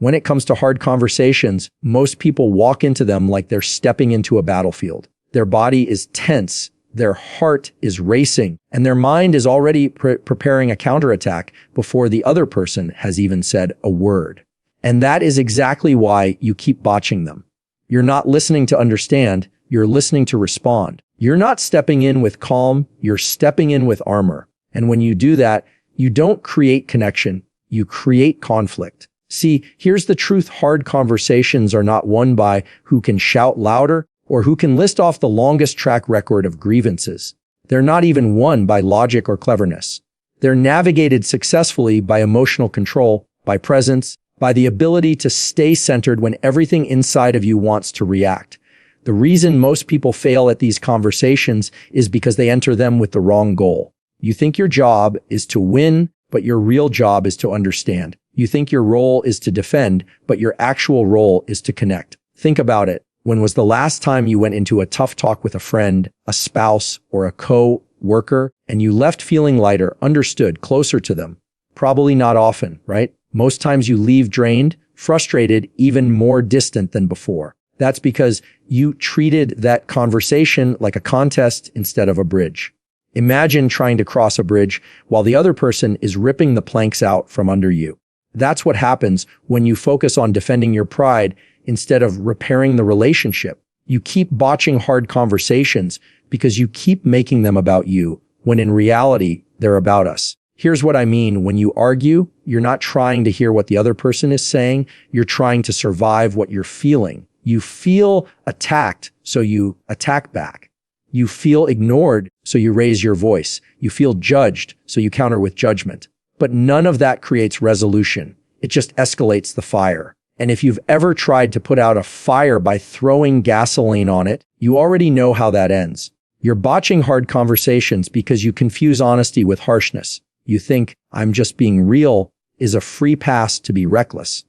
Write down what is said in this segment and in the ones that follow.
When it comes to hard conversations, most people walk into them like they're stepping into a battlefield. Their body is tense, their heart is racing, and their mind is already preparing a counterattack before the other person has even said a word. And that is exactly why you keep botching them. You're not listening to understand, you're listening to respond. You're not stepping in with calm, you're stepping in with armor. And when you do that, you don't create connection, you create conflict. See, here's the truth. Hard conversations are not won by who can shout louder or who can list off the longest track record of grievances. They're not even won by logic or cleverness. They're navigated successfully by emotional control, by presence, by the ability to stay centered when everything inside of you wants to react. The reason most people fail at these conversations is because they enter them with the wrong goal. You think your job is to win, but your real job is to understand. You think your role is to defend, but your actual role is to connect. Think about it. When was the last time you went into a tough talk with a friend, a spouse, or a co-worker, and you left feeling lighter, understood, closer to them? Probably not often, right? Most times you leave drained, frustrated, even more distant than before. That's because you treated that conversation like a contest instead of a bridge. Imagine trying to cross a bridge while the other person is ripping the planks out from under you. That's what happens when you focus on defending your pride instead of repairing the relationship. You keep botching hard conversations because you keep making them about you, when in reality, they're about us. Here's what I mean. When you argue, you're not trying to hear what the other person is saying. You're trying to survive what you're feeling. You feel attacked, so you attack back. You feel ignored, so you raise your voice. You feel judged, so you counter with judgment. But none of that creates resolution. It just escalates the fire. And if you've ever tried to put out a fire by throwing gasoline on it, you already know how that ends. You're botching hard conversations because you confuse honesty with harshness. You think, I'm just being real, is a free pass to be reckless.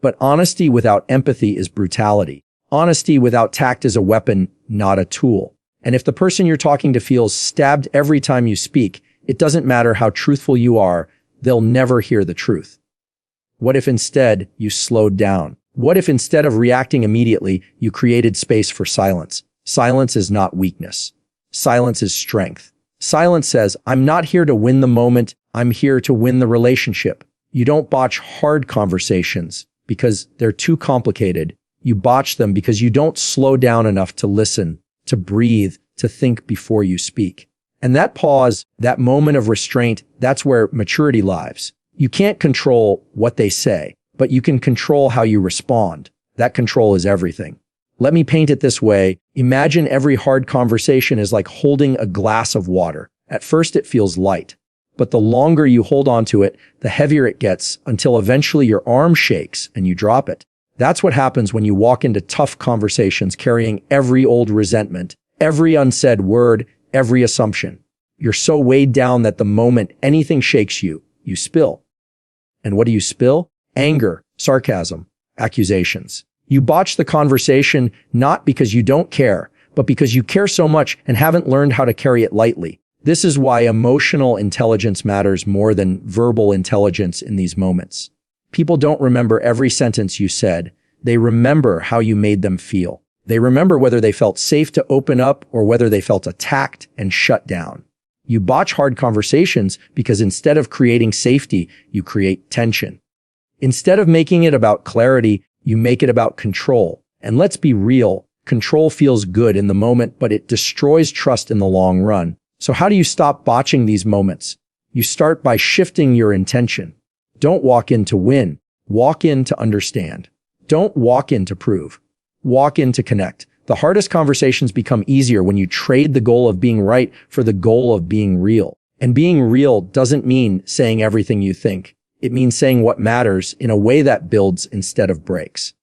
But honesty without empathy is brutality. Honesty without tact is a weapon, not a tool. And if the person you're talking to feels stabbed every time you speak, it doesn't matter how truthful you are, they'll never hear the truth. What if instead you slowed down? What if instead of reacting immediately, you created space for silence? Silence is not weakness. Silence is strength. Silence says, I'm not here to win the moment, I'm here to win the relationship. You don't botch hard conversations because they're too complicated. You botch them because you don't slow down enough to listen, to breathe, to think before you speak. And that pause, that moment of restraint, that's where maturity lies. You can't control what they say, but you can control how you respond. That control is everything. Let me paint it this way. Imagine every hard conversation is like holding a glass of water. At first it feels light, but the longer you hold on to it, the heavier it gets until eventually your arm shakes and you drop it. That's what happens when you walk into tough conversations carrying every old resentment, every unsaid word, every assumption. You're so weighed down that the moment anything shakes you, you spill. And what do you spill? Anger, sarcasm, accusations. You botch the conversation not because you don't care, but because you care so much and haven't learned how to carry it lightly. This is why emotional intelligence matters more than verbal intelligence in these moments. People don't remember every sentence you said. They remember how you made them feel. They remember whether they felt safe to open up or whether they felt attacked and shut down. You botch hard conversations because instead of creating safety, you create tension. Instead of making it about clarity, you make it about control. And let's be real, control feels good in the moment, but it destroys trust in the long run. So how do you stop botching these moments? You start by shifting your intention. Don't walk in to win. Walk in to understand. Don't walk in to prove. Walk in to connect. The hardest conversations become easier when you trade the goal of being right for the goal of being real. And being real doesn't mean saying everything you think. It means saying what matters in a way that builds instead of breaks.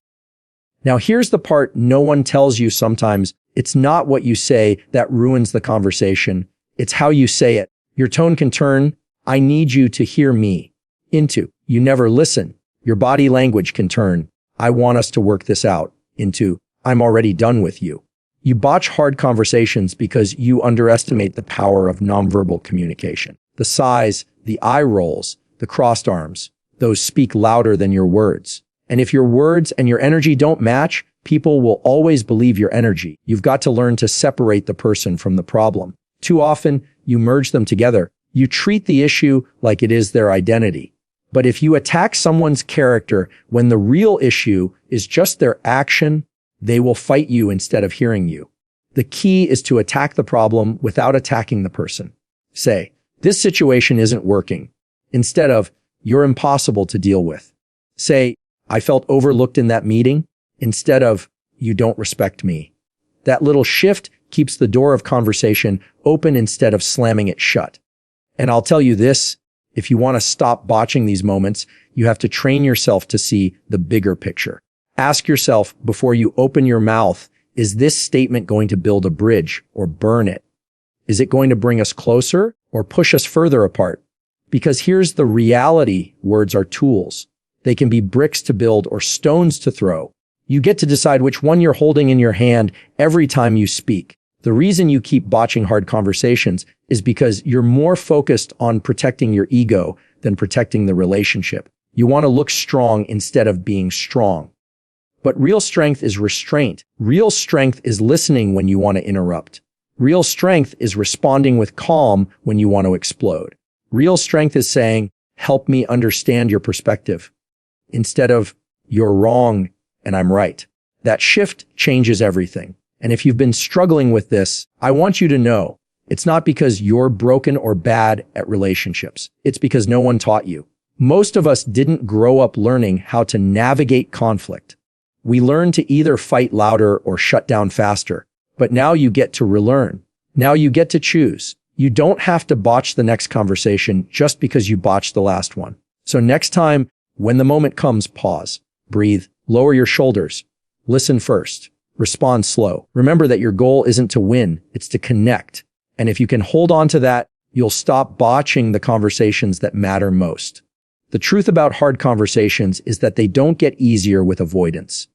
Now here's the part no one tells you sometimes. It's not what you say that ruins the conversation. It's how you say it. Your tone can turn, I need you to hear me, into, you never listen. Your body language can turn, I want us to work this out, into, I'm already done with you. You botch hard conversations because you underestimate the power of nonverbal communication. The sighs, the eye rolls, the crossed arms, those speak louder than your words. And if your words and your energy don't match, people will always believe your energy. You've got to learn to separate the person from the problem. Too often, you merge them together. You treat the issue like it is their identity. But if you attack someone's character when the real issue is just their action, they will fight you instead of hearing you. The key is to attack the problem without attacking the person. Say, this situation isn't working, instead of, you're impossible to deal with. Say, I felt overlooked in that meeting, instead of, you don't respect me. That little shift keeps the door of conversation open instead of slamming it shut. And I'll tell you this, if you want to stop botching these moments, you have to train yourself to see the bigger picture. Ask yourself before you open your mouth, is this statement going to build a bridge or burn it? Is it going to bring us closer or push us further apart? Because here's the reality, words are tools. They can be bricks to build or stones to throw. You get to decide which one you're holding in your hand every time you speak. The reason you keep botching hard conversations is because you're more focused on protecting your ego than protecting the relationship. You want to look strong instead of being strong. But real strength is restraint. Real strength is listening when you want to interrupt. Real strength is responding with calm when you want to explode. Real strength is saying, help me understand your perspective, instead of, you're wrong and I'm right. That shift changes everything. And if you've been struggling with this, I want you to know, it's not because you're broken or bad at relationships. It's because no one taught you. Most of us didn't grow up learning how to navigate conflict. We learned to either fight louder or shut down faster. But now you get to relearn. Now you get to choose. You don't have to botch the next conversation just because you botched the last one. So next time, when the moment comes, pause, breathe, lower your shoulders, listen first, respond slow. Remember that your goal isn't to win, it's to connect. And if you can hold on to that, you'll stop botching the conversations that matter most. The truth about hard conversations is that they don't get easier with avoidance.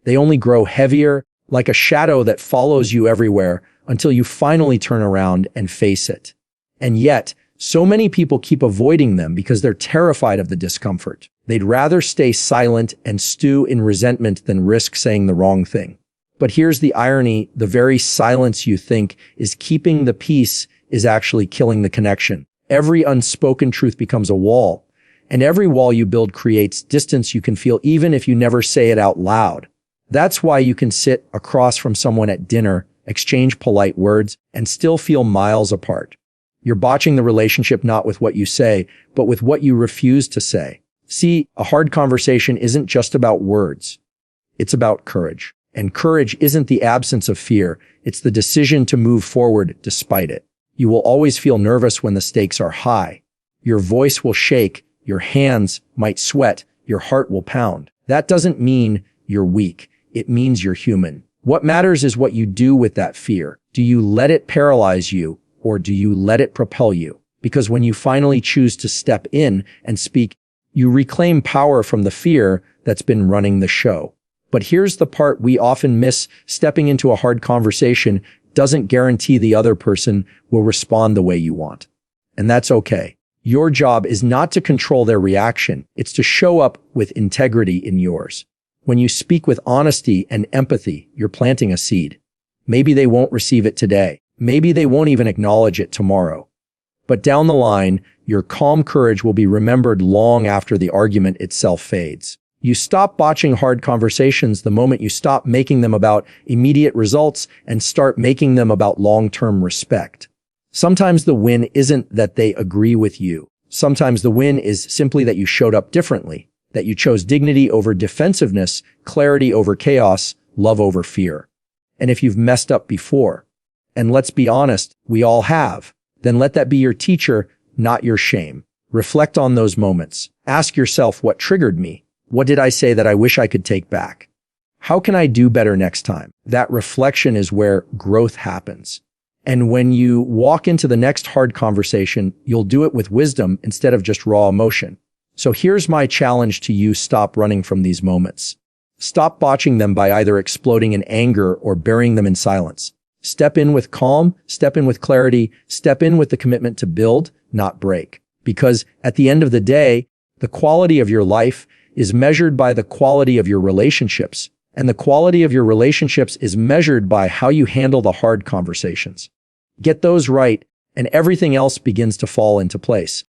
They only grow heavier, like a shadow that follows you everywhere until you finally turn around and face it. And yet, so many people keep avoiding them because they're terrified of the discomfort. They'd rather stay silent and stew in resentment than risk saying the wrong thing. But here's the irony, the very silence you think is keeping the peace is actually killing the connection. Every unspoken truth becomes a wall, and every wall you build creates distance you can feel even if you never say it out loud. That's why you can sit across from someone at dinner, exchange polite words, and still feel miles apart. You're botching the relationship not with what you say, but with what you refuse to say. See, a hard conversation isn't just about words. It's about courage. And courage isn't the absence of fear. It's the decision to move forward despite it. You will always feel nervous when the stakes are high. Your voice will shake. Your hands might sweat. Your heart will pound. That doesn't mean you're weak. It means you're human. What matters is what you do with that fear. Do you let it paralyze you, or do you let it propel you? Because when you finally choose to step in and speak, you reclaim power from the fear that's been running the show. But here's the part we often miss. Stepping into a hard conversation doesn't guarantee the other person will respond the way you want. And that's okay. Your job is not to control their reaction. It's to show up with integrity in yours. When you speak with honesty and empathy, you're planting a seed. Maybe they won't receive it today. Maybe they won't even acknowledge it tomorrow. But down the line, your calm courage will be remembered long after the argument itself fades. You stop botching hard conversations the moment you stop making them about immediate results and start making them about long-term respect. Sometimes the win isn't that they agree with you. Sometimes the win is simply that you showed up differently, that you chose dignity over defensiveness, clarity over chaos, love over fear. And if you've messed up before, and let's be honest, we all have, then let that be your teacher, not your shame. Reflect on those moments. Ask yourself, what triggered me? What did I say that I wish I could take back? How can I do better next time? That reflection is where growth happens. And when you walk into the next hard conversation, you'll do it with wisdom instead of just raw emotion. So here's my challenge to you. Stop running from these moments. Stop botching them by either exploding in anger or burying them in silence. Step in with calm, step in with clarity, step in with the commitment to build, not break. Because at the end of the day, the quality of your life is measured by the quality of your relationships, and the quality of your relationships is measured by how you handle the hard conversations. Get those right, and everything else begins to fall into place.